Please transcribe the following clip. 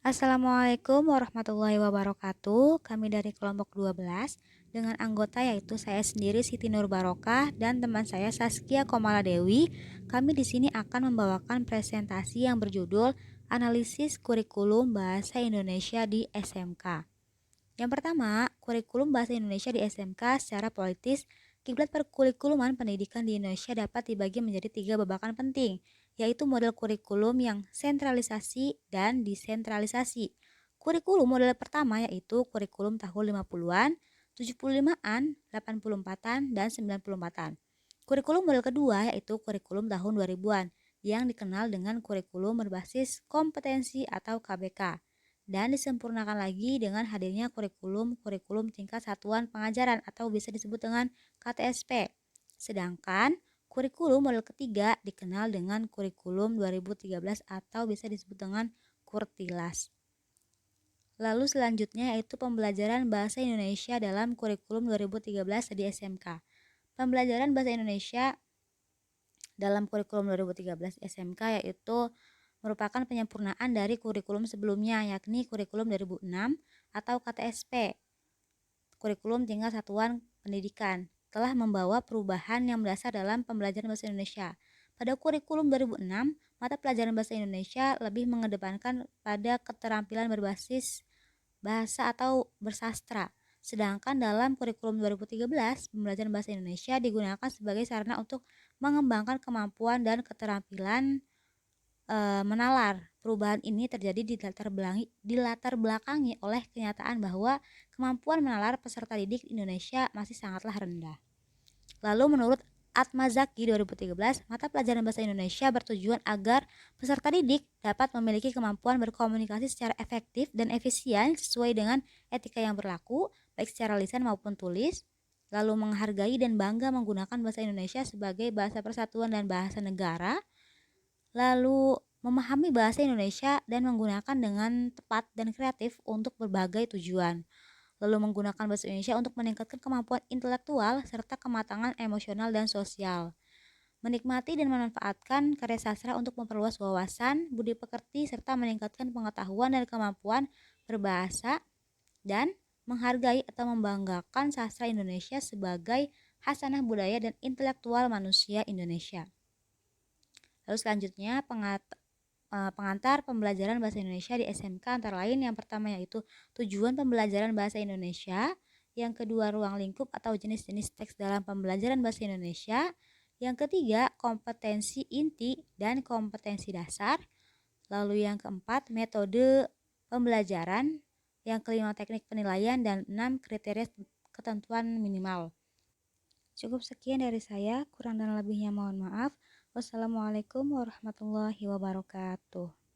Assalamualaikum warahmatullahi wabarakatuh. Kami dari kelompok 12 dengan anggota yaitu saya sendiri Siti Nur Barokah dan teman saya Saskia Komala Dewi. Kami di sini akan membawakan presentasi yang berjudul Analisis Kurikulum Bahasa Indonesia di SMK. Yang pertama, kurikulum bahasa Indonesia di SMK secara politis. Kiblat perkurikuluman pendidikan di Indonesia dapat dibagi menjadi 3 babakan penting, yaitu model kurikulum yang sentralisasi dan desentralisasi. Kurikulum model pertama yaitu kurikulum tahun 50-an, 75-an, 84-an, dan 94-an. Kurikulum model kedua yaitu kurikulum tahun 2000-an yang dikenal dengan kurikulum berbasis kompetensi atau KBK dan disempurnakan lagi dengan hadirnya kurikulum tingkat satuan pengajaran atau bisa disebut dengan KTSP. Sedangkan kurikulum model ketiga dikenal dengan kurikulum 2013 atau bisa disebut dengan Kurtilas. Lalu selanjutnya yaitu pembelajaran bahasa Indonesia dalam kurikulum 2013 di SMK. Pembelajaran bahasa Indonesia dalam kurikulum 2013 SMK yaitu merupakan penyempurnaan dari kurikulum sebelumnya, yakni kurikulum 2006 atau KTSP, kurikulum tingkat satuan pendidikan, telah membawa perubahan yang mendasar dalam pembelajaran bahasa Indonesia. Pada kurikulum 2006, mata pelajaran bahasa Indonesia lebih mengedepankan pada keterampilan berbasis bahasa atau bersastra. Sedangkan dalam kurikulum 2013, pembelajaran bahasa Indonesia digunakan sebagai sarana untuk mengembangkan kemampuan dan keterampilan menalar. Perubahan ini terjadi di latar belakangi oleh kenyataan bahwa kemampuan menalar peserta didik Indonesia masih sangatlah rendah. Lalu menurut Atma Zaki 2013, mata pelajaran bahasa Indonesia bertujuan agar peserta didik dapat memiliki kemampuan berkomunikasi secara efektif dan efisien sesuai dengan etika yang berlaku, baik secara lisan maupun tulis, lalu menghargai dan bangga menggunakan bahasa Indonesia sebagai bahasa persatuan dan bahasa negara, lalu memahami bahasa Indonesia dan menggunakan dengan tepat dan kreatif untuk berbagai tujuan, lalu menggunakan bahasa Indonesia untuk meningkatkan kemampuan intelektual serta kematangan emosional dan sosial, menikmati dan memanfaatkan karya sastra untuk memperluas wawasan, budi pekerti, serta meningkatkan pengetahuan dan kemampuan berbahasa, dan menghargai atau membanggakan sastra Indonesia sebagai hasanah budaya dan intelektual manusia Indonesia. Lalu selanjutnya pengantar pembelajaran bahasa Indonesia di SMK antara lain yang pertama yaitu tujuan pembelajaran bahasa Indonesia, yang kedua ruang lingkup atau jenis-jenis teks dalam pembelajaran bahasa Indonesia, yang ketiga kompetensi inti dan kompetensi dasar, lalu yang keempat metode pembelajaran, yang kelima teknik penilaian, dan 6 kriteria ketentuan minimal. Cukup sekian dari saya, kurang dan lebihnya mohon maaf. Wassalamualaikum warahmatullahi wabarakatuh.